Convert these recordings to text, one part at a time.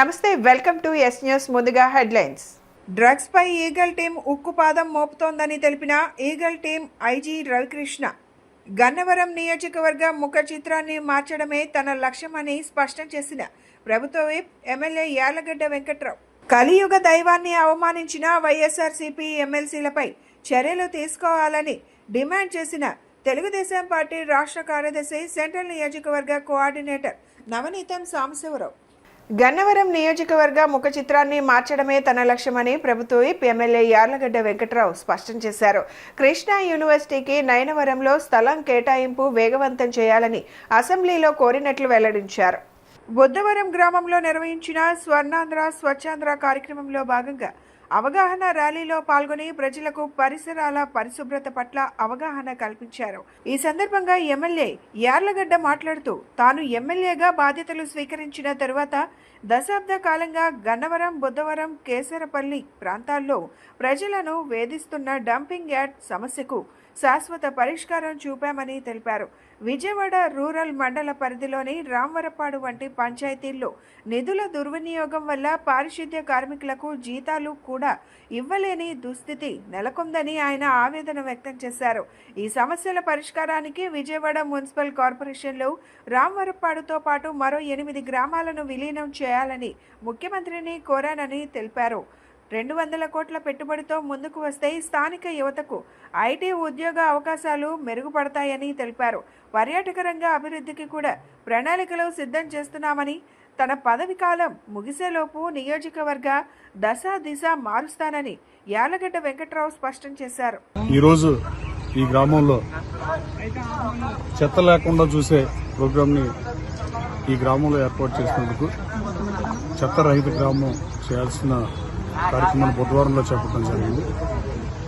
నమస్తే, welcome to yes news. ముందుగా headlines. Drugs పై eagle team ఉక్కుపాదం మోపుతోందని తెలిపిన eagle team IG Ravikrishna, Gannavaram నియోజకవర్గ ముఖ చిత్రాన్ని మార్చడమే తన లక్ష్యమని స్పష్టం చేసిన ప్రభుత్వ విప్ ఎమ్మెల్యే యార్లగడ్డ వెంకట్రావు, కలియుగ దైవాన్ని అవమానించిన వైఎస్ఆర్సీపీ ఎమ్మెల్సీలపై చర్యలు తీసుకోవాలని డిమాండ్ చేసిన తెలుగుదేశం పార్టీ రాష్ట్ర కార్యదర్శి, సెంట్రల్ నియోజకవర్గ కోఆర్డినేటర్ నవనీతం సాంబశివరావు. గన్నవరం నియోజకవర్గ ముఖ చిత్రాన్ని మార్చడమే తన లక్ష్యమని ప్రభుత్వ విప్ ఎమ్మెల్యే యార్లగడ్డ వెంకట్రావు స్పష్టం చేశారు. కృష్ణా యూనివర్సిటీకి నయనవరంలో స్థలం కేటాయింపు వేగవంతం చేయాలని అసెంబ్లీలో కోరినట్లు వెల్లడించారు. బుద్ధవరం గ్రామంలో నిర్వహించిన స్వర్ణాంధ్ర స్వచ్ఛాంధ్ర కార్యక్రమంలో భాగంగా అవగాహన ర్యాలీలో పాల్గొని ప్రజలకు పరిసరాల పరిశుభ్రత పట్ల అవగాహన కల్పించారు. ఈ సందర్భంగా ఎమ్మెల్యే యార్లగడ్డ మాట్లాడుతూ, తాను ఎమ్మెల్యేగా బాధ్యతలు స్వీకరించిన తరువాత దశాబ్ద కాలంగా గన్నవరం, బుద్ధవరం, కేసరపల్లి ప్రాంతాల్లో ప్రజలను వేధిస్తున్న డంపింగ్ యార్డ్ సమస్యకు శాశ్వత పరిష్కారం చూపామని తెలిపారు. విజయవాడ రూరల్ మండల పరిధిలోని రామవరపాడు వంటి పంచాయతీల్లో నిధుల దుర్వినియోగం వల్ల పారిశుద్ధ్య కార్మికులకు జీతాలు కూడా ఇవ్వలేని దుస్థితి నెలకొందని ఆయన ఆవేదన వ్యక్తం చేశారు. ఈ సమస్యల పరిష్కారానికి విజయవాడ మున్సిపల్ కార్పొరేషన్లో రామవరపాడుతో పాటు మరో 8 గ్రామాలను విలీనం చేయాలని ముఖ్యమంత్రిని కోరానని తెలిపారు. 200 కోట్ల పెట్టుబడితో ముందుకు వస్తే స్థానిక యువతకు ఐటీ ఉద్యోగ అవకాశాలు మెరుగుపడతాయని తెలిపారు. పర్యాటక రంగ అభివృద్ధికి కూడా ప్రణాళికలు సిద్ధం చేస్తున్నామని, తన పదవి కాలం ముగిసేలోపు నియోజకవర్గ దిశ మారుస్తానని యార్లగడ్డ వెంకట్రావు స్పష్టం చేశారు. ఈరోజు ఈ గ్రామంలో చెత్త లేకుండా చూసే ప్రోగ్రాంని ఈ గ్రామంలో ఏర్పాటు చేసినందుకు, చెత్త రహిత గ్రామం చేయాల్సిన కార్యక్రమాన్ని బుధవారంలో చేపట్టడం జరిగింది.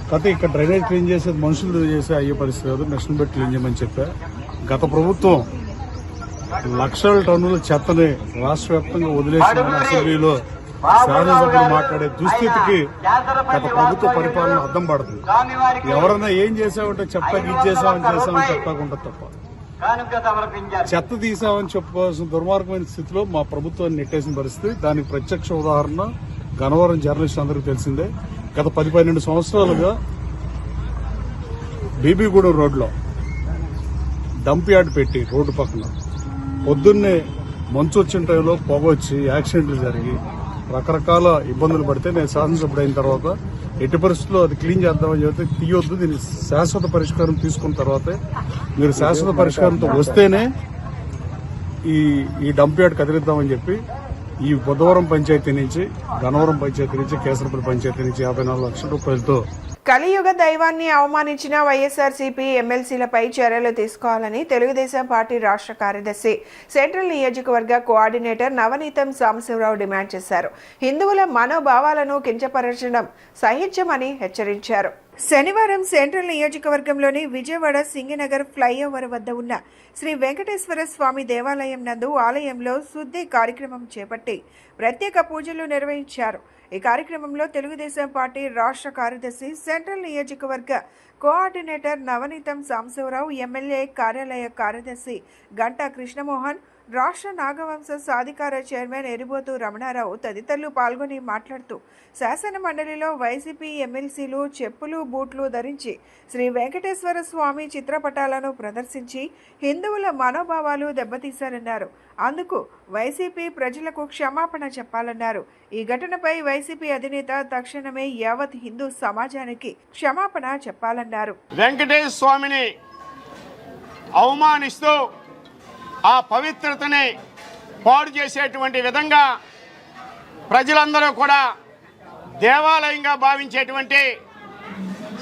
కాకపోతే ఇక్కడ డ్రైనేజ్ క్లీన్ చేసేది మనుషులు చేసే అయ్యే పరిస్థితి కాదు, మిషన్ పెట్టి క్లీన్ చేయమని చెప్పా. గత ప్రభుత్వం లక్షల టన్నుల చెత్తని రాష్ట్ర వ్యాప్తంగా వదిలేసిన అసెంబ్లీలో శాసనసభ్యులు మాట్లాడే దుస్థితికి గత ప్రభుత్వ పరిపాలన అద్దం పడుతుంది. ఎవరైనా ఏం చేసామంటే చెప్తాకి ఇది చేసామని చెప్పకుండా తప్ప చెత్త తీసామని చెప్పుకోవాల్సిన దుర్మార్గమైన స్థితిలో మా ప్రభుత్వాన్ని నెట్టేసిన పరిస్థితి. దానికి ప్రత్యక్ష ఉదాహరణ గన్నవరం జర్నలిస్ట్ అందరికీ తెలిసిందే. గత 10-12 సంవత్సరాలుగా బీబీగూడెం రోడ్లో డంప్ యార్డ్ పెట్టి రోడ్డు పక్కన పొద్దున్నే మంచు వచ్చిన టైంలో పొగ వచ్చి యాక్సిడెంట్లు జరిగి రకరకాల ఇబ్బందులు పడితే నేను శాసనసభ్యుడు అయిన తర్వాత ఎట్టి పరిస్థితుల్లో అది క్లీన్ చేద్దామని చెబితే తీయొద్దు, దీన్ని శాశ్వత పరిష్కారం తీసుకున్న తర్వాతే మీరు శాశ్వత పరిష్కారంతో వస్తేనే ఈ డంప్ యార్డ్ కదిలిద్దామని చెప్పి ఈ బుద్ధవరం పంచాయతీ నుంచి, గన్నవరం పంచాయతీ నుంచి, కేసరపల్లి పంచాయతీ నుంచి 54 లక్షల రూపాయలతో కలియుగ దైవాన్ని అవమానించిన వైఎస్ఆర్సీపీ ఎమ్మెల్సీలపై చర్యలు తీసుకోవాలని తెలుగుదేశం పార్టీ రాష్ట్ర కార్యదర్శి, సెంట్రల్ నియోజకవర్గ కోఆర్డినేటర్ నవనీతం సాంబశివరావు డిమాండ్ చేశారు. హిందువుల మనోభావాలను కించపరచడం సహించమని హెచ్చరించారు. శనివారం సెంట్రల్ నియోజకవర్గంలోని విజయవాడ సింగినగర్ ఫ్లైఓవర్ వద్ద ఉన్న శ్రీ వెంకటేశ్వర స్వామి దేవాలయం నందు ఆలయంలో శుద్ధి కార్యక్రమం చేపట్టి ప్రత్యేక పూజలు నిర్వహించారు. ఈ కార్యక్రమంలో తెలుగుదేశం పార్టీ రాష్ట్ర కార్యదర్శి, సెంట్రల్ నియోజకవర్గ కోఆర్డినేటర్ నవనీతం సాంబశివరావు, ఎమ్మెల్యే కార్యాలయ కార్యదర్శి గంటా కృష్ణమోహన్, రాష్ట్ర నాగవంశ సాధికార చైర్మన్ ఎరిబోతు రమణారావు తదితరులు పాల్గొని మాట్లాడుతూ, శాసన మండలిలో వైసీపీ ఎమ్మెల్సీలు చెప్పులు, బూట్లు ధరించి శ్రీ వెంకటేశ్వర స్వామి చిత్రపటాలను ప్రదర్శించి హిందువుల మనోభావాలు దెబ్బతీశారన్నారు. అందుకు వైసీపీ ప్రజలకు క్షమాపణ చెప్పాలన్నారు. ఈ ఘటనపై వైసీపీ అధినేత తక్షణమే యావత్ హిందూ సమాజానికి క్షమాపణ చెప్పాలన్నారు. వెంకటేశ్వర స్వామిని అవమానిస్తూ ఆ పవిత్రతని పాడు చేసేటువంటి విధంగా ప్రజలందరూ కూడా దేవాలయంగా భావించేటువంటి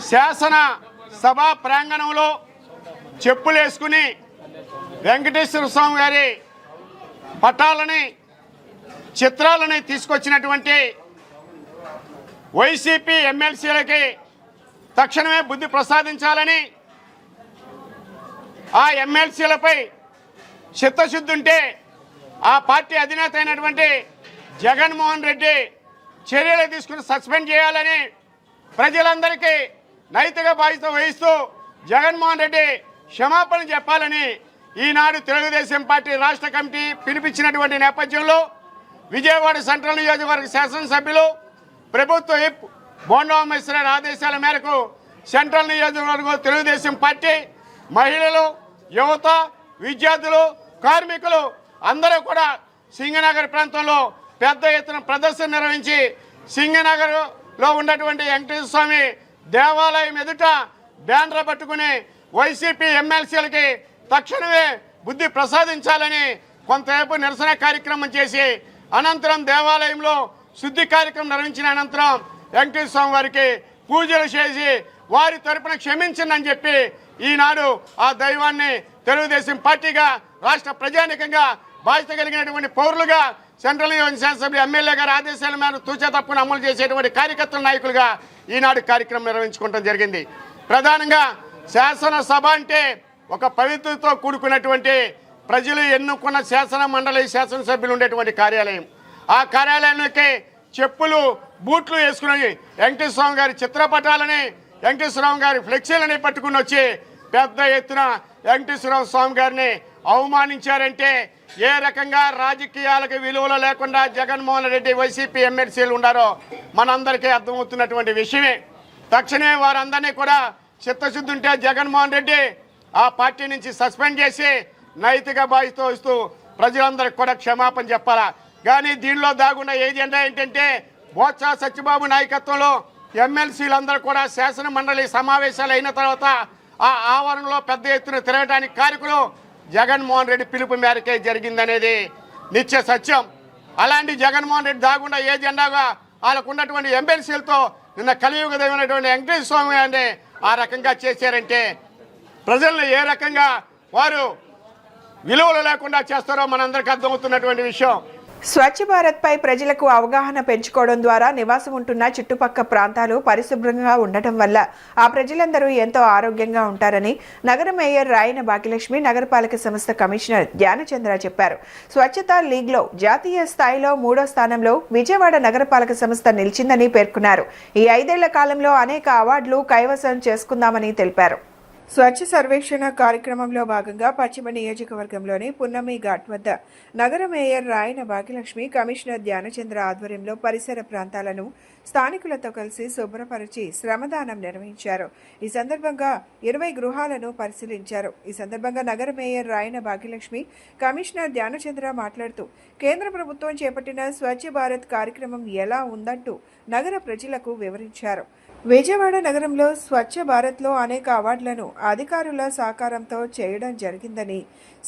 శాసన సభా ప్రాంగణంలో చెప్పులేసుకుని వెంకటేశ్వర స్వామి గారి పటాలని, చిత్రాలని తీసుకొచ్చినటువంటి వైసీపీ ఎమ్మెల్సీలకి తక్షణమే బుద్ధి ప్రసాదించాలని, ఆ ఎమ్మెల్సీలపై చిత్తశుద్ధి ఉంటే ఆ పార్టీ అధినేత అయినటువంటి జగన్మోహన్ రెడ్డి చర్యలు తీసుకుని సస్పెండ్ చేయాలని ప్రజలందరికీ నైతిక బాధ్యత వహిస్తూ జగన్మోహన్ రెడ్డి క్షమాపణ చెప్పాలని ఈనాడు తెలుగుదేశం పార్టీ రాష్ట్ర కమిటీ పిలిపించినటువంటి నేపథ్యంలో విజయవాడ సెంట్రల్ నియోజకవర్గ శాసనసభ్యులు ప్రభుత్వ విప్ బోండా ఉమేశ్వరరావు ఆదేశాల మేరకు సెంట్రల్ నియోజకవర్గం తెలుగుదేశం పార్టీ మహిళలు, యువత, విద్యార్థులు, కార్మికులు అందరూ కూడా సింగనగర్ ప్రాంతంలో పెద్ద ఎత్తున ప్రదర్శన నిర్వహించి సింగనగర్లో ఉన్నటువంటి వెంకటేశ్వర స్వామి దేవాలయం ఎదుట బ్యానర్ పట్టుకుని వైసీపీ ఎమ్మెల్సీలకి తక్షణమే బుద్ధి ప్రసాదించాలని కొంతసేపు నిరసన కార్యక్రమం చేసి అనంతరం దేవాలయంలో శుద్ధి కార్యక్రమం నిర్వహించిన అనంతరం వెంకటేశ్వర స్వామి వారికి పూజలు చేసి వారి తరపున క్షమించండి చెప్పి ఈనాడు ఆ దైవాన్ని తెలుగుదేశం పార్టీగా రాష్ట్ర ప్రజానికంగా బాధ్యత కలిగినటువంటి పౌరులుగా సెంట్రల్ శాసనసభ్యులు ఎమ్మెల్యే గారి ఆదేశాల మేరకు తూచా తప్పును అమలు చేసేటువంటి కార్యకర్తల నాయకులుగా ఈనాడు కార్యక్రమం నిర్వహించుకోవడం జరిగింది. ప్రధానంగా శాసనసభ అంటే ఒక పవిత్రతో కూడుకున్నటువంటి ప్రజలు ఎన్నుకున్న శాసన మండలి శాసనసభ్యులు ఉండేటువంటి కార్యాలయం. ఆ కార్యాలయానికి చెప్పులు, బూట్లు వేసుకుని వెంకటేశ్వర స్వామి గారి చిత్రపటాలని, వెంకటేశ్వర స్వామి గారి ఫ్లెక్సీలని పట్టుకుని వచ్చి పెద్ద ఎత్తున వెంకటేశ్వర స్వామి గారిని అవమానించారంటే ఏ రకంగా రాజకీయాలకు విలువలు లేకుండా జగన్మోహన్ రెడ్డి వైసీపీ ఎమ్మెల్సీలు ఉన్నారో మనందరికీ అర్థమవుతున్నటువంటి విషయమే. తక్షణమే వారందరినీ కూడా చిత్తశుద్ధి ఉంటే జగన్మోహన్ రెడ్డి ఆ పార్టీ నుంచి సస్పెండ్ చేసి నైతిక బాధ్యత వస్తూ ప్రజలందరికీ కూడా క్షమాపణ చెప్పాలా. కానీ దీనిలో దాగున్న ఏజెండా ఏంటంటే బొత్స సత్యబాబు నాయకత్వంలో ఎమ్మెల్సీలందరూ కూడా శాసన మండలి సమావేశాలు అయిన తర్వాత ఆ ఆవరణలో పెద్ద ఎత్తున తిరగడానికి కారకులు జగన్మోహన్ రెడ్డి పిలుపు మేరకే జరిగిందనేది నిత్య సత్యం. అలాంటి జగన్మోహన్ రెడ్డి దాగుండా ఏజెండాగా వాళ్ళకు ఉన్నటువంటి ఎమ్మెల్సీలతో నిన్న కలియుగ దైవమైనటువంటి వెంకటేశ్వర స్వామి గారిని ఆ రకంగా చేశారంటే ప్రజలను ఏ రకంగా వారు విలువలు లేకుండా చేస్తారో మనందరికీ అర్థమవుతున్నటువంటి విషయం. స్వచ్ఛ భారత్ పై ప్రజలకు అవగాహన పెంచుకోవడం ద్వారా నివాసం ఉంటున్న చుట్టుపక్క ప్రాంతాలు పరిశుభ్రంగా ఉండటం వల్ల ఆ ప్రజలందరూ ఎంతో ఆరోగ్యంగా ఉంటారని నగర మేయర్ రాయన భాగ్యలక్ష్మి నగరపాలక సంస్థ కమిషనర్ ధ్యానచంద్ర చెప్పారు. స్వచ్ఛతా లీగ్లో జాతీయ స్థాయిలో 3వ స్థానంలో విజయవాడ నగరపాలక సంస్థ నిలిచిందని పేర్కొన్నారు. ఈ 5 ఏళ్ల కాలంలో అనేక అవార్డులు కైవసం చేసుకుందామని తెలిపారు. స్వచ్ఛ సర్వేక్షణ కార్యక్రమంలో భాగంగా పశ్చిమ నియోజకవర్గంలోని పున్నమి ఘాట్ వద్ద నగర మేయర్ రాయన భాగ్యలక్ష్మి, కమిషనర్ ధ్యానచంద్ర ఆధ్వర్యంలో పరిసర ప్రాంతాలను స్థానికులతో కలిసి శుభ్రపరిచి శ్రమదానం నిర్వహించారు. ఈ సందర్భంగా 20 గృహాలను పరిశీలించారు. ఈ సందర్భంగా నగర మేయర్ రాయన భాగ్యలక్ష్మి, కమిషనర్ ధ్యానచంద్ర మాట్లాడుతూ కేంద్ర ప్రభుత్వం చేపట్టిన స్వచ్ఛ భారత్ కార్యక్రమం ఎలా ఉందంటూ నగర ప్రజలకు వివరించారు. విజయవాడ నగరంలో స్వచ్ఛ భారత్లో అనేక అవార్డులను అధికారుల సహకారంతో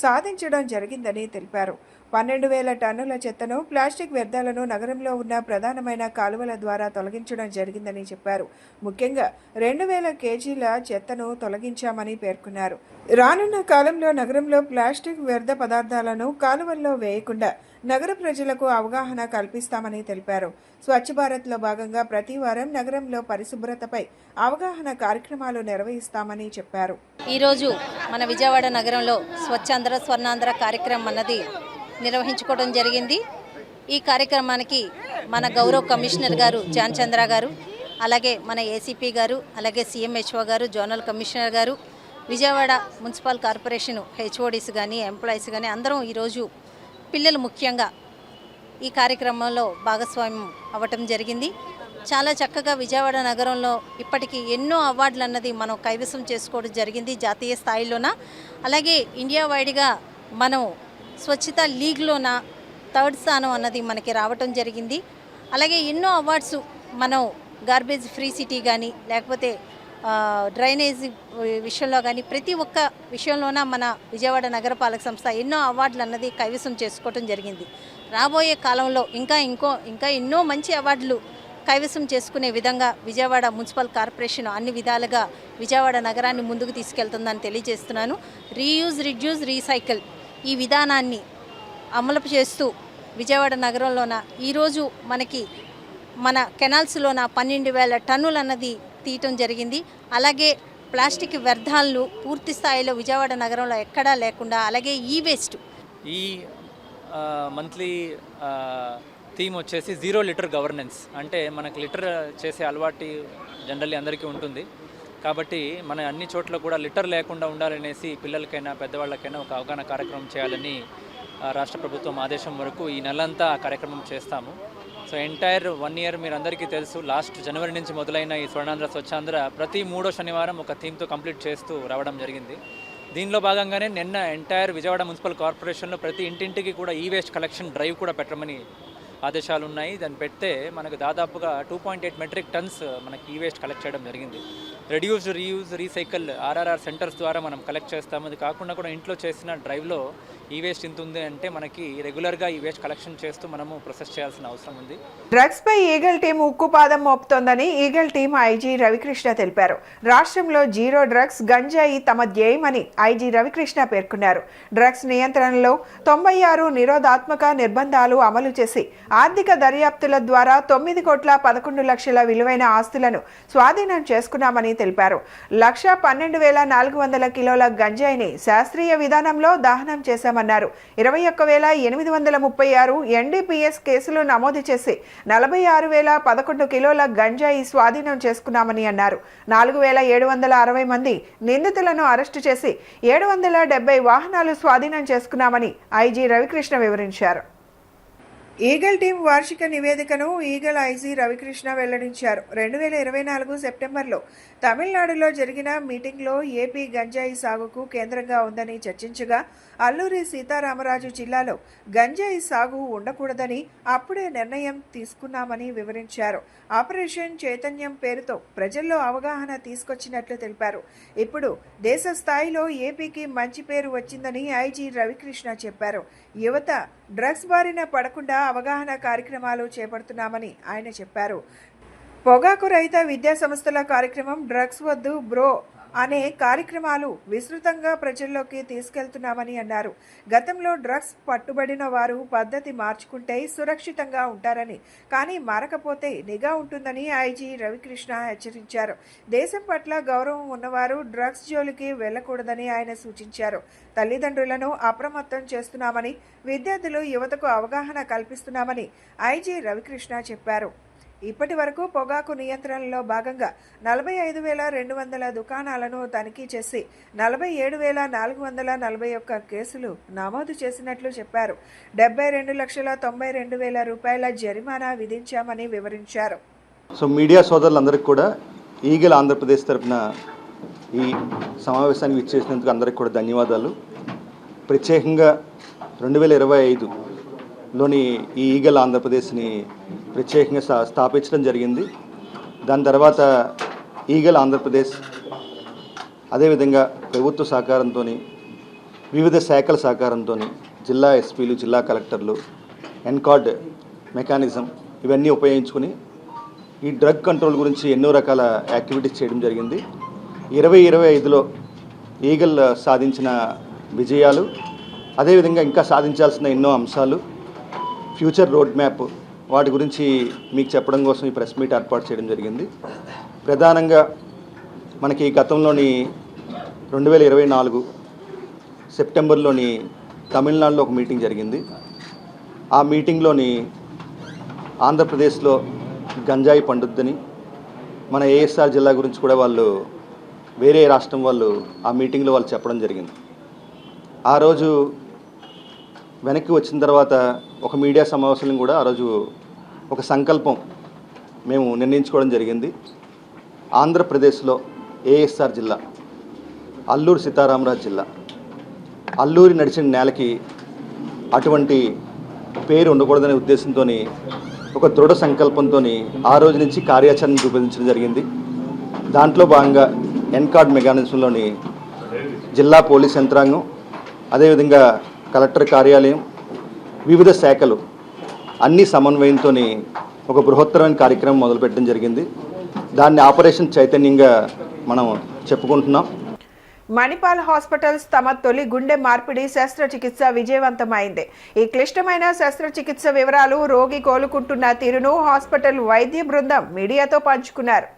సాధించడం జరిగిందని తెలిపారు. 12,000 టన్నుల చెత్తను, ప్లాస్టిక్ వ్యర్థాలను నగరంలో ఉన్న ప్రధానమైన కాలువల ద్వారా తొలగించడం జరిగిందని చెప్పారు. ముఖ్యంగా 2,000 కేజీల చెత్తను తొలగించామని పేర్కొన్నారు. రానున్న కాలంలో నగరంలో ప్లాస్టిక్ వ్యర్థ పదార్థాలను కాలువల్లో వేయకుండా నగర ప్రజలకు అవగాహన కల్పిస్తామని తెలిపారు. స్వచ్ఛ భారత్లో భాగంగా ప్రతి వారం నగరంలో పరిశుభ్రతపై అవగాహన కార్యక్రమాలు నిర్వహిస్తామని చెప్పారు. ఈరోజు మన విజయవాడ నగరంలో స్వచ్ఛాంధ్ర స్వర్ణాంధ్ర కార్యక్రమం అన్నది నిర్వహించుకోవడం జరిగింది. ఈ కార్యక్రమానికి మన గౌరవ కమిషనర్ గారు ధ్యానచంద్ర గారు, అలాగే మన ఏసీపీ గారు, అలాగే సీఎంహెచ్ఓ గారు, జోనల్ కమిషనర్ గారు, విజయవాడ మున్సిపల్ కార్పొరేషన్ హెచ్ఓడీస్ కానీ ఎంప్లాయీస్ కానీ అందరం ఈరోజు పిల్లలు ముఖ్యంగా ఈ కార్యక్రమంలో భాగస్వామ్యం అవ్వటం జరిగింది. చాలా చక్కగా విజయవాడ నగరంలో ఇప్పటికీ ఎన్నో అవార్డులు అన్నది మనం కైవసం చేసుకోవడం జరిగింది జాతీయ స్థాయిలోన. అలాగే ఇండియా వైడ్గా మనం స్వచ్ఛత లీగ్లోన 3rd స్థానం అన్నది మనకి రావటం జరిగింది. అలాగే ఎన్నో అవార్డ్స్ మనం గార్బేజ్ ఫ్రీ సిటీ కానీ లేకపోతే డ్రైనేజ్ విషయంలో కానీ ప్రతి ఒక్క విషయంలోన మన విజయవాడ నగరపాలక సంస్థ ఎన్నో అవార్డులు అన్నది కైవసం చేసుకోవటం జరిగింది. రాబోయే కాలంలో ఇంకా ఎన్నో మంచి అవార్డులు కైవసం చేసుకునే విధంగా విజయవాడ మున్సిపల్ కార్పొరేషన్ అన్ని విధాలుగా విజయవాడ నగరాన్ని ముందుకు తీసుకెళ్తుందని తెలియజేస్తున్నాను. రీయూజ్, రిడ్యూస్, రీసైకిల్ ఈ విధానాన్ని అమలు చేస్తూ విజయవాడ నగరంలోన ఈరోజు మనకి మన కెనాల్స్లోన 12,000 టన్నులు అన్నది తీయటం జరిగింది. అలాగే ప్లాస్టిక్ వ్యర్థాలను పూర్తి స్థాయిలో విజయవాడ నగరంలో ఎక్కడా లేకుండా, అలాగే ఈ వేస్ట్ ఈ మంత్లీ థీమ్ వచ్చేసి 0 లిటర్ గవర్నెన్స్. అంటే మనకు లిటర్ చేసే అలవాటు జనరల్లీ అందరికీ ఉంటుంది కాబట్టి మన అన్ని చోట్ల కూడా లిటర్ లేకుండా ఉండాలనేసి పిల్లలకైనా పెద్దవాళ్ళకైనా ఒక అవగాహన కార్యక్రమం చేయాలని రాష్ట్ర ప్రభుత్వం ఆదేశం వరకు ఈ నెలంతా ఆ కార్యక్రమం చేస్తాము. సో ఎంటైర్ 1 ఇయర్ మీరు అందరికీ తెలుసు, లాస్ట్ జనవరి నుంచి మొదలైన ఈ స్వర్ణాంధ్ర స్వచ్ఛాంధ్ర ప్రతి 3వ శనివారం ఒక థీమ్తో కంప్లీట్ చేస్తూ రావడం జరిగింది. దీనిలో భాగంగానే నిన్న ఎంటైర్ విజయవాడ మున్సిపల్ కార్పొరేషన్లో ప్రతి ఇంటింటికి కూడా ఈ వేస్ట్ కలెక్షన్ డ్రైవ్ కూడా పెట్టమని ఆదేశాలు ఉన్నాయి. దాన్ని పెడితే మనకు దాదాపుగా 2.8 మెట్రిక్ టన్స్ మనకి ఈ వేస్ట్ కలెక్ట్ చేయడం జరిగింది. Reduced, reuse, recycle RRR centres ద్వారా మనం కలెక్ట్ చేస్తాము. అది కాకుండా కూడా ఇంట్లో చేసిన డ్రైవ్లో ఈ వేస్ట్ ఇంత ఉంది అంటే మనకి రెగ్యులర్గా ఈ వేస్ట్ కలెక్షన్ చేస్తూ మనము ప్రొసెస్ చేయాల్సిన అవసరం ఉంది. డ్రగ్స్ పై ఈగల్ టీం ఉక్కుపాదం మోపుతోందని ఈగల్ టీం ఐజీ రవికృష్ణ తెలిపారు. రాష్ట్రంలో జీరో డ్రగ్స్, గంజాయి తమ ధ్యేయమని ఐజీ రవికృష్ణ పేర్కొన్నారు. డ్రగ్స్ నియంత్రణలో 96 నిరోధాత్మక నిర్బంధాలు అమలు చేసి ఆర్థిక దర్యాప్తుల ద్వారా 9,11,00,000 విలువైన ఆస్తులను స్వాధీనం చేసుకున్నామని తెలిపారు. 1,12,400 కిలోల గంజాయిని శాస్త్రీయ విధానంలో దహనం చేశామన్నారు. 21,836 ఎన్డీపీఎస్ కేసులు నమోదు చేసి 46,011 కిలోల గంజాయి స్వాధీనం చేసుకున్నామని అన్నారు. 4,760 మంది నిందితులను అరెస్టు చేసి 770 వాహనాలు స్వాధీనం చేసుకున్నామని ఐజీ రవికృష్ణ వివరించారు. ఈగల్ టీం వార్షిక నివేదికను ఈగల్ ఐజీ రవికృష్ణ వెల్లడించారు. 2024 సెప్టెంబర్లో తమిళనాడులో జరిగిన మీటింగ్లో ఏపీ గంజాయి సాగుకు కేంద్రంగా ఉందని చర్చించగా అల్లూరి సీతారామరాజు జిల్లాలో గంజాయి సాగు ఉండకూడదని అప్పుడే నిర్ణయం తీసుకున్నామని వివరించారు. ఆపరేషన్ చైతన్యం పేరుతో ప్రజల్లో అవగాహన తీసుకొచ్చినట్లు తెలిపారు. ఇప్పుడు దేశ స్థాయిలో ఏపీకి మంచి పేరు వచ్చిందని ఐజీ రవికృష్ణ చెప్పారు. యువత డ్రగ్స్ బారిన పడకుండా అవగాహన కార్యక్రమాలు చేపడుతున్నామని ఆయన చెప్పారు. పొగాకు రహిత విద్యా సంస్థల కార్యక్రమం, డ్రగ్స్ వద్దు బ్రో అనే కార్యక్రమాలు విస్తృతంగా ప్రజల్లోకి తీసుకెళ్తున్నామని అన్నారు. గతంలో డ్రగ్స్ పట్టుబడిన వారు పద్ధతి మార్చుకుంటే సురక్షితంగా ఉంటారని, కానీ మారకపోతే నిఘా ఉంటుందని ఐజీ రవికృష్ణ హెచ్చరించారు. దేశం పట్ల గౌరవం ఉన్నవారు డ్రగ్స్ జోలికి వెళ్లకూడదని ఆయన సూచించారు. తల్లిదండ్రులను అప్రమత్తం చేస్తున్నామని, విద్యార్థులు యువతకు అవగాహన కల్పిస్తున్నామని ఐజీ రవికృష్ణ చెప్పారు. ఇప్పటి వరకు పొగాకు నియంత్రణలో భాగంగా 45,200 దుకాణాలను తనిఖీ చేసి 47,441 కేసులు నమోదు చేసినట్లు చెప్పారు. 72,92,000 రూపాయల జరిమానా విధించామని వివరించారు. సో మీడియా సోదరులందరికీ కూడా ఈగల్ ఆంధ్రప్రదేశ్ తరఫున ఈ సమావేశానికి ఇచ్చేసినందుకు అందరికీ కూడా ధన్యవాదాలు. ప్రత్యేకంగా 2025లోని ఈ ఈగల్ ఆంధ్రప్రదేశ్ని ప్రత్యేకంగా స్థాపించడం జరిగింది. దాని తర్వాత ఈగల్ ఆంధ్రప్రదేశ్ అదేవిధంగా ప్రభుత్వ సహకారంతో, వివిధ శాఖల సహకారంతో, జిల్లా ఎస్పీలు, జిల్లా కలెక్టర్లు, ఎన్కార్డ్ మెకానిజం ఇవన్నీ ఉపయోగించుకుని ఈ డ్రగ్ కంట్రోల్ గురించి ఎన్నో రకాల యాక్టివిటీస్ చేయడం జరిగింది. 2025లో ఈగల్ సాధించిన విజయాలు, అదేవిధంగా ఇంకా సాధించాల్సిన ఎన్నో అంశాలు, ఫ్యూచర్ రోడ్ మ్యాప్, వాటి గురించి మీకు చెప్పడం కోసం ఈ ప్రెస్ మీట్ ఏర్పాటు చేయడం జరిగింది. ప్రధానంగా మనకి గతంలోని 2024 సెప్టెంబర్లోని తమిళనాడులో ఒక మీటింగ్ జరిగింది. ఆ మీటింగ్లోని ఆంధ్రప్రదేశ్లో గంజాయి పండుద్దని, మన ఏఎస్ఆర్ జిల్లా గురించి కూడా వాళ్ళు వేరే రాష్ట్రం వాళ్ళు ఆ మీటింగ్లో వాళ్ళు చెప్పడం జరిగింది. ఆ రోజు వెనక్కి వచ్చిన తర్వాత ఒక మీడియా సమావేశంలో కూడా ఆ రోజు ఒక సంకల్పం మేము నిర్ణయించుకోవడం జరిగింది. ఆంధ్రప్రదేశ్లో ఏఎస్ఆర్ జిల్లా, అల్లూరి సీతారామరాజు జిల్లా, అల్లూరి నడిచిన నేలకి అటువంటి పేరు ఉండకూడదనే ఉద్దేశంతో ఒక దృఢ సంకల్పంతో ఆ రోజు నుంచి కార్యాచరణ రూపొందించడం జరిగింది. దాంట్లో భాగంగా ఎన్కార్డ్ మెకానిజంలోని జిల్లా పోలీస్ యంత్రాంగం, అదేవిధంగా కలెక్టర్ కార్యాలయం, వివిధ శాఖలు అన్ని సమన్వయంతో ఒక బృహత్తరమైన కార్యక్రమం మొదలుపెట్టడం జరిగింది. దాన్ని ఆపరేషన్ చైతన్యంగా మనం చెప్పుకుంటున్నాం. మణిపాల్ హాస్పిటల్స్ తమ తొలి గుండె మార్పిడి శస్త్రచికిత్స విజయవంతమైంది. ఈ క్లిష్టమైన శస్త్రచికిత్స వివరాలు, రోగి కోలుకుంటున్న తీరును హాస్పిటల్ వైద్య బృందం మీడియాతో పంచుకున్నారు.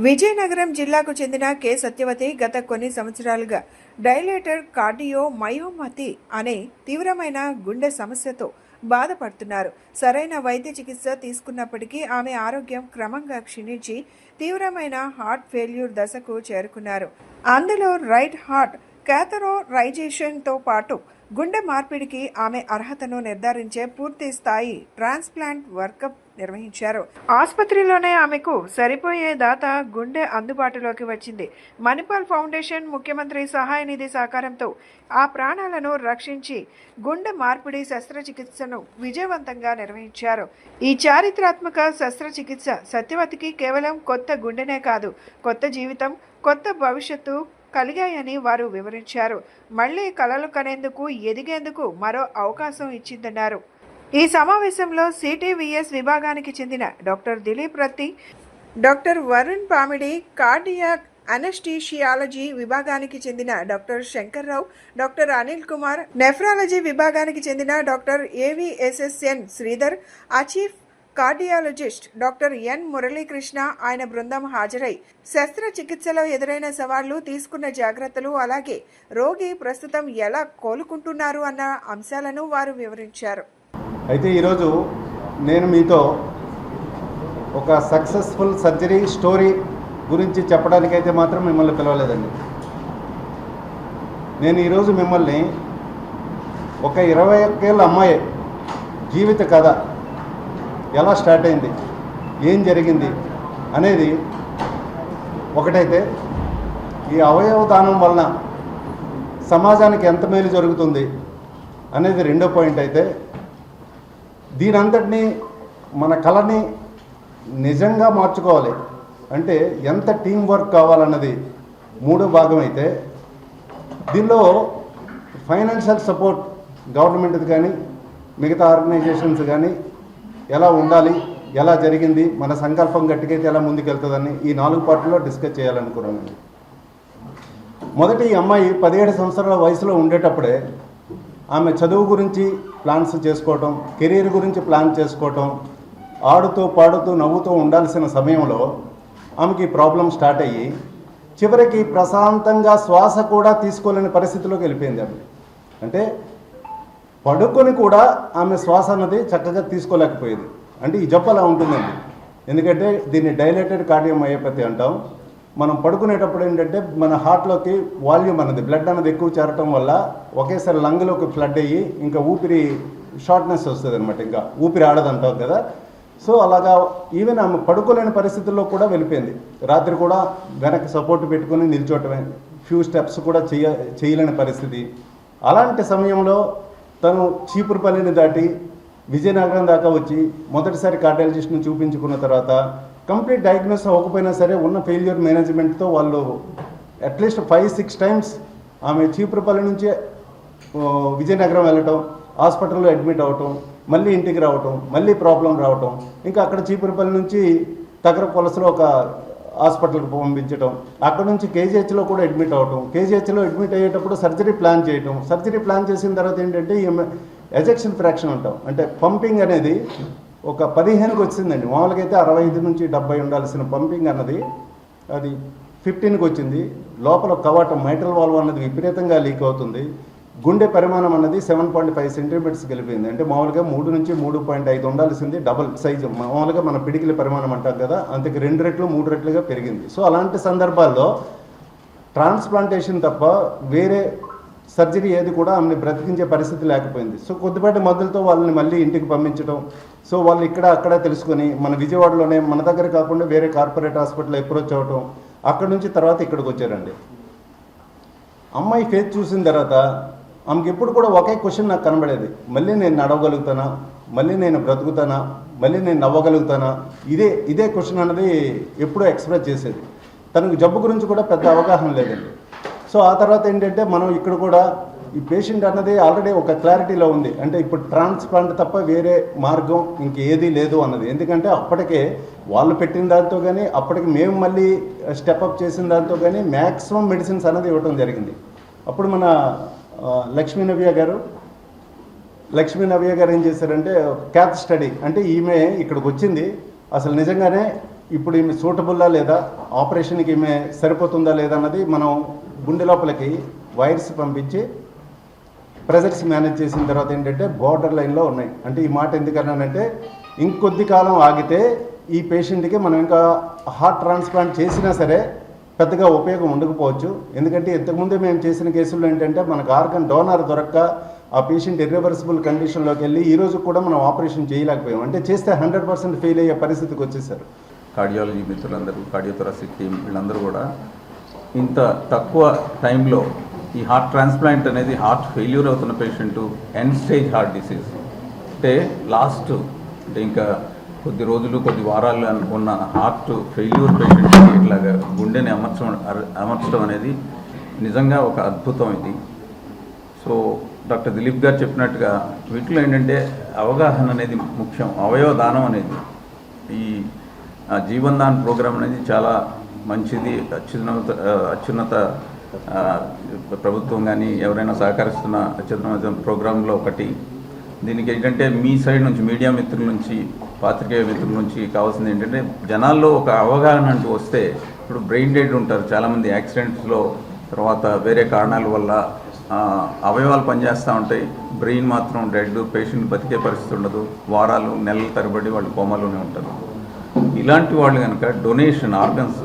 విజయనగరం జిల్లాకు చెందిన కె సత్యవతి గత కొన్ని సంవత్సరాలుగా డైలేటెడ్ కార్డియో మయోపతి అనే తీవ్రమైన గుండె సమస్యతో బాధపడుతున్నారు. సరైన వైద్య చికిత్స తీసుకున్నప్పటికీ ఆమె ఆరోగ్యం క్రమంగా క్షీణించి తీవ్రమైన హార్ట్ ఫెయిల్యూర్ దశకు చేరుకున్నారు. అందులో రైట్ హార్ట్ క్యాథరోరైజేషన్తో పాటు గుండె మార్పిడికి ఆమె అర్హతను నిర్ధారించే పూర్తి స్థాయి ట్రాన్స్ప్లాంట్ వర్కప్ నిర్వహించారు. ఆసుపత్రిలోనే ఆమెకు సరిపోయే దాత గుండె అందుబాటులోకి వచ్చింది. మణిపాల్ ఫౌండేషన్, ముఖ్యమంత్రి సహాయ నిధి సహకారంతో ఆ ప్రాణాలను రక్షించి గుండె మార్పిడి శస్త్రచికిత్సను విజయవంతంగా నిర్వహించారు. ఈ చారిత్రాత్మక శస్త్రచికిత్స సత్యవతికి కేవలం కొత్త గుండెనే కాదు, కొత్త జీవితం, కొత్త భవిష్యత్తు కలిగాయని వారు వివరించారు. మళ్లీ కలలు కనేందుకు, ఎదిగేందుకు మరో అవకాశం ఇచ్చిందన్నారు. ఈ సమావేశంలో సిటీవీఎస్ విభాగానికి చెందిన doctor Dilip Ratti, doctor Varun Pamidi, cardiac anesthesiology విభాగానికి చెందిన doctor Shankarrao, doctor Anil Kumar, nephrology విభాగానికి చెందిన doctor AVSSN Sridhar, chief cardiologist doctor N Muralikrishna, ఆయన బృందం హాజరై శస్త్రచికిత్సలో ఎదురైన సవాళ్లు, తీసుకున్న జాగ్రత్తలు, అలాగే రోగి ప్రస్తుతం ఎలా కోలుకుంటున్నారు అన్న అంశాలను వారు వివరించారు. అయితే ఈరోజు నేను మీతో ఒక సక్సెస్ఫుల్ సర్జరీ స్టోరీ గురించి చెప్పడానికైతే మాత్రం మిమ్మల్ని పిలవలేదండి. నేను ఈరోజు మిమ్మల్ని ఒక 21 ఏళ్ళ అమ్మాయి జీవిత కథ ఎలా స్టార్ట్ అయింది, ఏం జరిగింది అనేది ఒకటైతే, ఈ అవయవ దానం వలన సమాజానికి ఎంత మేలు జరుగుతుంది అనేది రెండో పాయింట్ అయితే, దీనంతటినీ మన కళని నిజంగా మార్చుకోవాలి అంటే ఎంత టీం వర్క్ కావాలన్నది మూడో భాగం అయితే, దీనిలో ఫైనాన్షియల్ సపోర్ట్ గవర్నమెంట్ది కానీ మిగతా ఆర్గనైజేషన్స్ కానీ ఎలా ఉండాలి, ఎలా జరిగింది, మన సంకల్పం గట్టికైతే ఎలా ముందుకెళ్తుందని ఈ 4 పార్టీలో డిస్కస్ చేయాలనుకున్నానండి. మొదటి ఈ అమ్మాయి 17 సంవత్సరాల వయసులో ఉండేటప్పుడే ఆమె చదువు గురించి ప్లాన్స్ చేసుకోవటం, కెరీర్ గురించి ప్లాన్ చేసుకోవటం, ఆడుతూ పాడుతూ నవ్వుతూ ఉండాల్సిన సమయంలో ఆమెకి ప్రాబ్లం స్టార్ట్ అయ్యి చివరికి ప్రశాంతంగా శ్వాస కూడా తీసుకోలేని పరిస్థితిలోకి వెళ్ళిపోయింది. ఆమె అంటే పడుకొని కూడా ఆమె శ్వాస అన్నది చక్కగా తీసుకోలేకపోయేది. అంటే ఈ జబ్బు అలా ఉంటుందండి. ఎందుకంటే దీన్ని డైలేటెడ్ కార్డియోమయోపతి అంటాం. మనం పడుకునేటప్పుడు ఏంటంటే మన హార్ట్లోకి వాల్యూమ్ అన్నది, బ్లడ్ అన్నది ఎక్కువ చేరటం వల్ల ఒకేసారి లంగ్లోకి ఫ్లడ్ అయ్యి ఇంకా ఊపిరి షార్ట్నెస్ వస్తుంది అనమాట, ఇంకా ఊపిరి ఆడదంటాం కదా. సో అలాగా ఈవెన్ ఆమె పడుకోలేని పరిస్థితుల్లో కూడా వెళ్ళిపోయింది. రాత్రి కూడా వెనక్కి సపోర్ట్ పెట్టుకుని నిల్చోవటమే, ఫ్యూ స్టెప్స్ కూడా చేయలేని పరిస్థితి. అలాంటి సమయంలో తను చీపురుపల్లిని దాటి విజయనగరం దాకా వచ్చి మొదటిసారి కార్డియాలజిస్ట్ని చూపించుకున్న తర్వాత కంప్లీట్ డయాగ్నోస్ అవ్వకపోయినా సరే ఉన్న ఫెయిల్యూర్ మేనేజ్మెంట్తో వాళ్ళు అట్లీస్ట్ 5-6 టైమ్స్ ఆమె చీపురుపల్లి నుంచి విజయనగరం వెళ్ళటం, హాస్పిటల్లో అడ్మిట్ అవ్వటం, మళ్ళీ ఇంటికి రావటం, మళ్ళీ ప్రాబ్లం రావటం, ఇంకా అక్కడ చీపురుపల్లి నుంచి తగర పొలసలో ఒక హాస్పిటల్కి పంపించడం, అక్కడ నుంచి కేజీహెచ్లో కూడా అడ్మిట్ అవ్వటం, కేజీహెచ్లో అడ్మిట్ అయ్యేటప్పుడు సర్జరీ ప్లాన్ చేయటం, సర్జరీ ప్లాన్ చేసిన తర్వాత ఏంటంటే ఎజెక్షన్ ఫ్రాక్షన్ అంటాం, అంటే పంపింగ్ అనేది ఒక 15కి వచ్చిందండి. మామూలుగా అయితే 65 నుంచి 70 ఉండాల్సిన పంపింగ్ అన్నది అది 15కి వచ్చింది. లోపల కవాటం మైట్రల్ వాల్వ్ అన్నది విపరీతంగా లీక్ అవుతుంది. గుండె పరిమాణం అన్నది 7.5 సెంటీమీటర్స్ వెళ్ళిపోయింది. అంటే మామూలుగా 3 నుంచి 3.5 ఉండాల్సింది డబుల్ సైజు, మామూలుగా మన పిడికిల పరిమాణం అంటాం కదా, అంతకు 2 రెట్లు 3 రెట్లుగా పెరిగింది. సో అలాంటి సందర్భాల్లో ట్రాన్స్ప్లాంటేషన్ తప్ప వేరే సర్జరీ ఏది కూడా ఆమెను బ్రతికించే పరిస్థితి లేకపోయింది. సో కొద్దిపాటి మందులతో వాళ్ళని మళ్ళీ ఇంటికి పంపించడం, సో వాళ్ళు ఇక్కడ అక్కడ తెలుసుకొని మన విజయవాడలోనే మన దగ్గర కాకుండా వేరే కార్పొరేట్ హాస్పిటల్ అప్రోచ్ అవ్వటం, అక్కడ నుంచి తర్వాత ఇక్కడికి వచ్చారండి. అమ్మాయి ఫేస్ చూసిన తర్వాత ఆమెకి ఎప్పుడు కూడా ఒకే క్వశ్చన్ నాకు కనబడేది, మళ్ళీ నేను నడవగలుగుతానా, మళ్ళీ నేను బ్రతుకుతానా, మళ్ళీ నేను నవ్వగలుగుతానా, ఇదే క్వశ్చన్ అన్నది ఎప్పుడూ ఎక్స్ప్రెస్ చేసేది. తనకు జబ్బు గురించి కూడా పెద్ద అవగాహన లేదండి. సో ఆ తర్వాత ఏంటంటే మనం ఇక్కడ కూడా ఈ పేషెంట్ అన్నది ఆల్రెడీ ఒక క్లారిటీలో ఉంది, అంటే ఇప్పుడు ట్రాన్స్ప్లాంట్ తప్ప వేరే మార్గం ఇంకేదీ లేదు అన్నది. ఎందుకంటే అప్పటికే వాళ్ళు పెట్టిన దాంతో కానీ అప్పటికి మేము మళ్ళీ స్టెప్అప్ చేసిన దాంతో కానీ మ్యాక్సిమం మెడిసిన్స్ అన్నది ఇవ్వడం జరిగింది. అప్పుడు మన లక్ష్మీ నవ్య గారు ఏం చేశారంటే క్యాత్ స్టడీ, అంటే ఈమె ఇక్కడికి వచ్చింది అసలు నిజంగానే ఇప్పుడు ఈమె సూటబుల్లా లేదా, ఆపరేషన్కి ఈమె సరిపోతుందా లేదా అన్నది మనం గుండె లోపలికి వైర్స్ పంపించి ప్రెజర్స్ మేనేజ్ చేసిన తర్వాత ఏంటంటే బార్డర్ లైన్లో ఉన్నాయి. అంటే ఈ మాట ఎందుకన్నానంటే ఇంకొద్ది కాలం ఆగితే ఈ పేషెంట్కి మనం ఇంకా హార్ట్ ట్రాన్స్ప్లాంట్ చేసినా సరే పెద్దగా ఉపయోగం ఉండకపోవచ్చు. ఎందుకంటే ఇంతకుముందే మేము చేసిన కేసుల్లో ఏంటంటే మనకు ఆర్గన్ డోనర్ దొరక్క ఆ పేషెంట్ ఇర్రివర్సిబుల్ కండిషన్లోకి వెళ్ళి ఈ రోజు కూడా మనం ఆపరేషన్ చేయలేకపోయాం. అంటే చేస్తే 100% ఫెయిల్ అయ్యే పరిస్థితికి వచ్చేసారు. కార్డియాలజీ మిత్రులందరూ, కార్డియోథొరాసిక్ టీం వీళ్ళందరూ కూడా ఇంత తక్కువ టైంలో ఈ హార్ట్ ట్రాన్స్ప్లాంట్ అనేది హార్ట్ ఫెయిల్యూర్ అవుతున్న patient end stage heart disease అంటే లాస్ట్ అంటే ఇంకా కొద్ది రోజులు కొద్ది వారాలు అనుకున్న హార్ట్ ఫెయిల్యూర్ పేషెంట్కి ఇట్లాగా గుండెని అమర్చడం అనేది నిజంగా ఒక అద్భుతం ఇది. సో డాక్టర్ దిలీప్ గారు చెప్పినట్టుగా వీటిలో ఏంటంటే అవగాహన అనేది ముఖ్యం. అవయవ దానం అనేది ఈ జీవన్ దాన్ ప్రోగ్రామ్ అనేది చాలా మంచిది. అత్యున్నత ప్రభుత్వం కానీ ఎవరైనా సహకరిస్తున్న అత్యున్నత ప్రోగ్రాంలో ఒకటి. దీనికి ఏంటంటే మీ సైడ్ నుంచి మీడియా మిత్రుల నుంచి పాత్రికేయ మిత్రుల నుంచి కావాల్సింది ఏంటంటే జనాల్లో ఒక అవగాహన అంటూ వస్తే, ఇప్పుడు బ్రెయిన్ డెడ్ ఉంటారు చాలామంది యాక్సిడెంట్స్లో, తర్వాత వేరే కారణాల వల్ల అవయవాలు పనిచేస్తూ ఉంటాయి, బ్రెయిన్ మాత్రం డెడ్, పేషెంట్ బతికే పరిస్థితి ఉండదు, వారాలు నెలల తరబడి వాళ్ళు కోమాలోనే ఉంటారు. ఇలాంటి వాళ్ళు కనుక డొనేషన్ ఆర్గన్స్,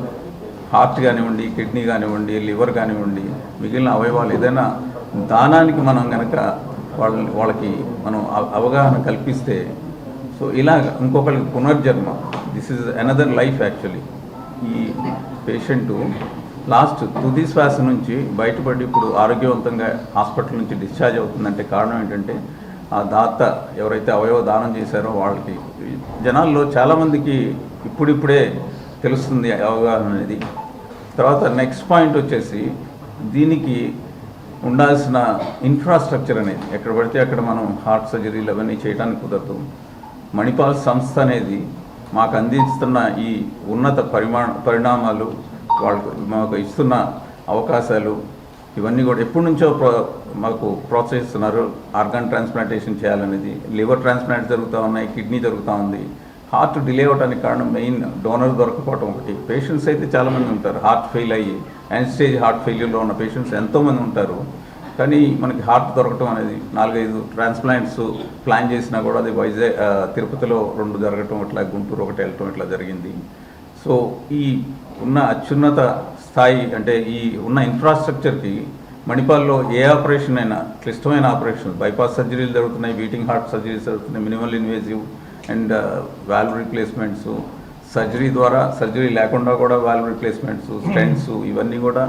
హార్ట్ కానివ్వండి, కిడ్నీ కానివ్వండి, లివర్ కానివ్వండి, మిగిలిన అవయవాలు ఏదైనా దానానికి మనం కనుక వాళ్ళకి మనం అవగాహన కల్పిస్తే, సో ఇలాగ ఇంకొకరికి పునర్జన్మ, this is another life actually. ఈ పేషెంటు లాస్ట్ తుది శ్వాస నుంచి బయటపడి ఇప్పుడు ఆరోగ్యవంతంగా హాస్పిటల్ నుంచి డిశ్చార్జ్ అవుతుందంటే కారణం ఏంటంటే ఆ దాత ఎవరైతే అవయవ దానం చేశారో వాళ్ళకి. జనాల్లో చాలామందికి ఇప్పుడిప్పుడే తెలుస్తుంది అవగాహన అనేది. తర్వాత నెక్స్ట్ పాయింట్ వచ్చేసి దీనికి ఉండాల్సిన ఇన్ఫ్రాస్ట్రక్చర్ అనేది, ఎక్కడ పడితే అక్కడ మనం హార్ట్ సర్జరీలు అవన్నీ చేయడానికి కుదరదు. మణిపాల్ సంస్థ అనేది మాకు అందిస్తున్న ఈ ఉన్నత పరిణామాలు, వాళ్ళకు మాకు ఇస్తున్న అవకాశాలు ఇవన్నీ కూడా ఎప్పటి నుంచో మాకు ప్రోత్సహిస్తున్నారు. ఆర్గాన్ ట్రాన్స్ప్లాంటేషన్ చేయాలనేది, లివర్ ట్రాన్స్ప్లాంట్ జరుగుతూ ఉన్నాయి, కిడ్నీ జరుగుతూ ఉంది. హార్ట్ డిలే అవ్వడానికి కారణం మెయిన్ డోనర్ దొరకపోవడం ఒకటి. పేషెంట్స్ అయితే చాలామంది ఉంటారు హార్ట్ ఫెయిల్ అయ్యి, ఎండ్ స్టేజ్ హార్ట్ ఫెయిల్యూర్లో ఉన్న పేషెంట్స్ ఎంతోమంది ఉంటారు. కానీ మనకి హార్ట్ దొరకటం అనేది 4-5 ట్రాన్స్ప్లాంట్స్ ప్లాన్ చేసినా కూడా అది తిరుపతిలో 2 జరగటం, ఇట్లా గుంటూరు 1 వెళ్ళటం ఇట్లా జరిగింది. సో ఈ ఉన్న అత్యున్నత స్థాయి అంటే ఈ ఉన్న ఇన్ఫ్రాస్ట్రక్చర్కి మణిపాల్లో ఏ ఆపరేషన్ అయినా, క్లిష్టమైన ఆపరేషన్, బైపాస్ సర్జరీలు జరుగుతున్నాయి, బీటింగ్ హార్ట్ సర్జరీస్ జరుగుతున్నాయి, minimal invasive and valve replacements, surgery ద్వారా, సర్జరీ లేకుండా కూడా వాల్వ్ రీప్లేస్మెంట్స్, స్టెంట్స్, ఇవన్నీ కూడా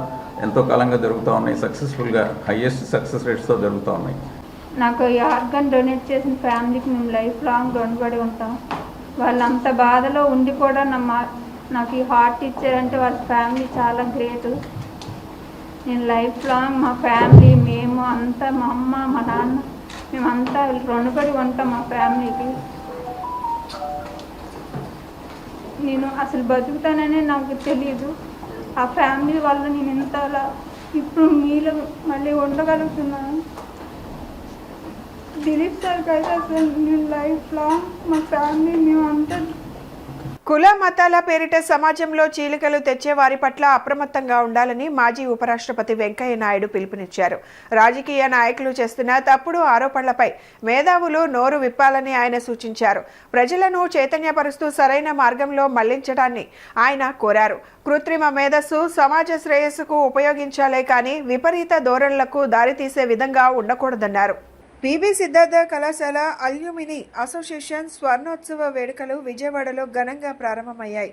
ఎంతో కాలంగా జరుగుతూ ఉన్నాయి. సక్సెస్ఫుల్గా హయ్యెస్ట్ సక్సెస్ రేట్స్తో జరుగుతూ ఉన్నాయి. నాకు ఈ ఆర్గన్ డొనేట్ చేసిన ఫ్యామిలీకి మేము లైఫ్ లాంగ్ రుణపడి ఉంటాం. వాళ్ళు అంత బాధలో ఉండి కూడా నాకు ఈ హార్ట్ ఇచ్చారంటే వాళ్ళ ఫ్యామిలీ చాలా గ్రేట్. నేను లైఫ్ లాంగ్ మా ఫ్యామిలీ, మేము అంతా, మా అమ్మ, మా నాన్న, మేమంతా రుణపడి ఉంటాం మా ఫ్యామిలీకి. నేను అసలు బతుకుతాననే నాకు తెలియదు. ఆ ఫ్యామిలీ వల్ల నేను ఇంతలా ఇప్పుడు మీలో మళ్ళీ ఉండగలుగుతున్నాను. దిలీప్ సార్కి అయితే అసలు నేను లైఫ్ లాంగ్ మా ఫ్యామిలీ మేమంతా. కుల మతాల పేరిట సమాజంలో చీలికలు తెచ్చే వారి పట్ల అప్రమత్తంగా ఉండాలని మాజీ ఉపరాష్ట్రపతి వెంకయ్య నాయుడు పిలుపునిచ్చారు. రాజకీయ నాయకులు చేస్తున్న తప్పుడు ఆరోపణలపై మేధావులు నోరు విప్పాలని ఆయన సూచించారు. ప్రజలను చైతన్యపరుస్తూ సరైన మార్గంలో మళ్లించడాన్ని ఆయన కోరారు. కృత్రిమ మేధస్సు సమాజ శ్రేయస్సుకు ఉపయోగించాలే కానీ విపరీత ధోరణులకు దారితీసే విధంగా ఉండకూడదన్నారు. పిబి సిద్ధార్థ కళాశాల అల్యూమిని అసోసియేషన్ స్వర్ణోత్సవ వేడుకలు విజయవాడలో ఘనంగా ప్రారంభమయ్యాయి.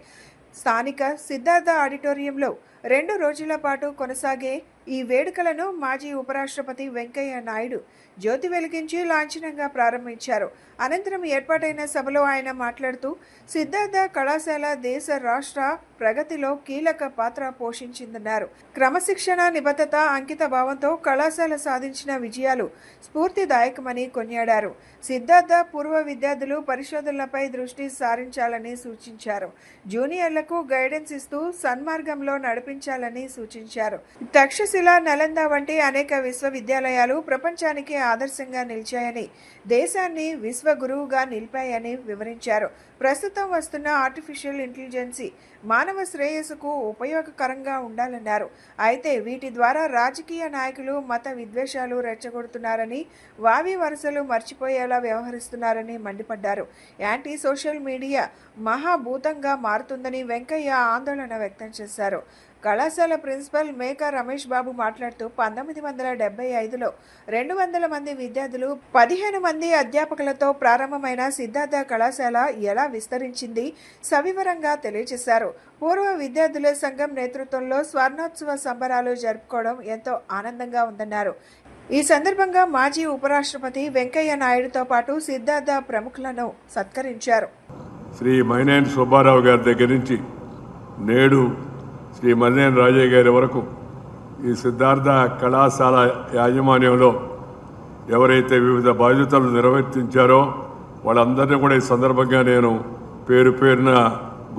స్థానిక సిద్ధార్థ ఆడిటోరియంలో 2 రోజుల పాటు కొనసాగే ఈ వేడుకలను మాజీ ఉపరాష్ట్రపతి వెంకయ్య నాయుడు జ్యోతి వెలిగించి లాంఛనంగా ప్రారంభించారు. అనంతరం ఏర్పాటైన సభలో ఆయన మాట్లాడుతూ సిద్ధార్థ కళాశాల దేశ రాష్ట్ర ప్రగతిలో కీలక పాత్ర పోషించిందన్నారు. క్రమశిక్షణ, నిబద్ధత, అంకిత భావంతో కళాశాల సాధించిన విజయాలు స్ఫూర్తిదాయకమని కొనియాడారు. సిద్ధార్థ పూర్వ విద్యార్థులు పరిశోధనలపై దృష్టి సారించాలని సూచించారు. జూనియర్లకు గైడెన్స్ ఇస్తూ సన్మార్గంలో నడిపించాలని సూచించారు. తక్షశిల, నలంద వంటి అనేక విశ్వవిద్యాలయాలు ప్రపంచానికి ఆదర్శంగా నిలిచాయని, దేశాన్ని విశ్వగురువుగా నిలిపాయని వివరించారు. ప్రస్తుతం వస్తున్న ఆర్టిఫిషియల్ ఇంటెలిజెన్సీ మానవ శ్రేయస్సుకు ఉపయోగకరంగా ఉండాలన్నారు. అయితే వీటి ద్వారా రాజకీయ నాయకులు మత విద్వేషాలు రెచ్చగొడుతున్నారని, వావి వరుసలు మర్చిపోయేలా వ్యవహరిస్తున్నారని మండిపడ్డారు. యాంటీ సోషల్ మీడియా మహాభూతంగా మారుతుందని వెంకయ్య ఆందోళన వ్యక్తం చేశారు. కళాశాల ప్రిన్సిపల్ మేకా రమేష్ బాబు మాట్లాడుతూ 1975లో 200 మంది విద్యార్థులు 15 మంది అధ్యాపకులతో ప్రారంభమైన సిద్ధార్థ కళాశాల ఎలా విస్తరించింది సవివరంగా తెలియజేశారు. పూర్వ విద్యార్థుల సంఘం నేతృత్వంలో స్వర్ణోత్సవ సంబరాలు జరుపుకోవడం ఎంతో ఆనందంగా ఉందన్నారు. ఈ సందర్భంగా మాజీ ఉపరాష్ట్రపతి వెంకయ్య నాయుడుతో పాటు సిద్ధార్థ ప్రముఖులను సత్కరించారు. శ్రీ మైనేని సుబ్బారావు గారి దగ్గర నుంచి నేడు శ్రీ మల్లేని రాజయ్య గారి వరకు ఈ సిద్ధార్థ కళాశాల యాజమాన్యంలో ఎవరైతే వివిధ బాధ్యతలు నిర్వర్తించారో వాళ్ళందరినీ కూడా ఈ సందర్భంగా నేను పేరు పేరున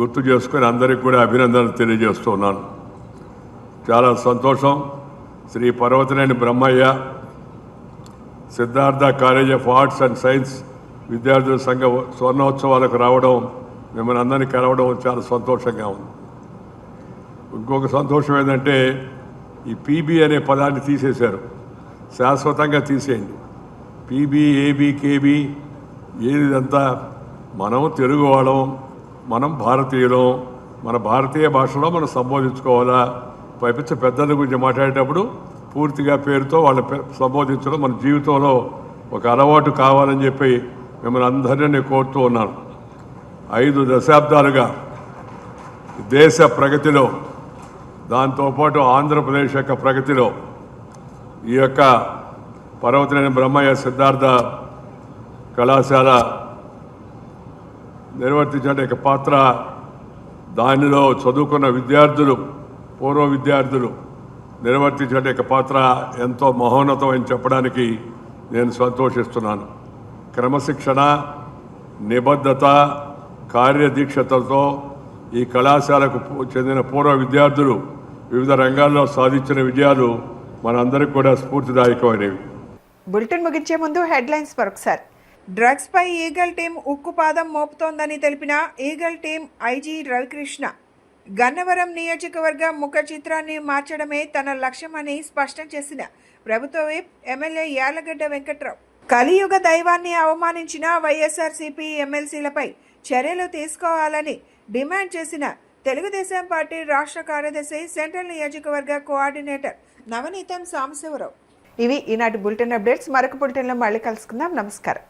గుర్తు చేసుకొని అందరికీ కూడా అభినందనలు తెలియజేస్తున్నాను. చాలా సంతోషం. Shri Parvathaneni Brahmayya Siddhartha college of arts and science విద్యార్థుల సంఘ స్వర్ణోత్సవాలకు రావడం, మిమ్మల్ని అందరినీ కలవడం చాలా సంతోషంగా ఉంది. ఇంకొక సంతోషం ఏంటంటే ఈ పీబీ అనే పదాన్ని తీసేశారు, శాశ్వతంగా తీసేయండి. పీబీ, ఏబీ, కేబీ ఏదంతా మనం తెలుగు వాళ్ళం, మనం భారతీయులం, మన భారతీయ భాషలో మనం సంబోధించుకోవాలా. పైపించ పెద్దల గురించి మాట్లాడేటప్పుడు పూర్తిగా పేరుతో వాళ్ళ సంబోధించడం మన జీవితంలో ఒక అలవాటు కావాలని చెప్పి మిమ్మల్ని అందరినీ కోరుతూ ఉన్నాను. 5 దశాబ్దాలుగా దేశ ప్రగతిలో, దాంతోపాటు ఆంధ్రప్రదేశ్ యొక్క ప్రగతిలో ఈ యొక్క పర్వతనేని బ్రహ్మయ్య సిద్ధార్థ కళాశాల నిర్వర్తించిన పాత్ర, దానిలో చదువుకున్న విద్యార్థులు, పూర్వ విద్యార్థులు నిర్వర్తించిన పాత్ర ఎంతో మహోన్నతం అని చెప్పడానికి నేను సంతోషిస్తున్నాను. క్రమశిక్షణ, నిబద్ధత, కార్యదీక్షతతో ఈ కళాశాలకు చెందిన పూర్వ విద్యార్థులు వివిధ రంగాల్లో సాధించిన విజయాలు మనందరికీ కూడా స్ఫూర్తిదాయకమైనవి. బులెటిన్ ముగించే ముందు హెడ్లైన్స్ మరొకసారి. డ్రగ్స్ పై ఈగల్ టీం ఉక్కుపాదం మోపుతోందని తెలిపిన eagle team IG Ravikrishna, Gannavaram నియోజకవర్గ ముఖ చిత్రాన్ని మార్చడమే తన లక్ష్యమని స్పష్టం చేసిన ప్రభుత్వ విప్ ఎమ్మెల్యే యార్లగడ్డ వెంకట్రావు. కలియుగ దైవాన్ని అవమానించిన వైఎస్ఆర్సీపీ ఎమ్మెల్సీలపై చర్యలు తీసుకోవాలని డిమాండ్ చేసిన తెలుగుదేశం పార్టీ రాష్ట్ర కార్యదర్శి, సెంట్రల్ నియోజకవర్గ కోఆర్డినేటర్ నవనీతం సాంబశివరావు. ఇవి ఈనాటి బులెటిన్ అప్డేట్స్. మరొక బులెటిన్లో మళ్ళీ కలుసుకుందాం. నమస్కారం.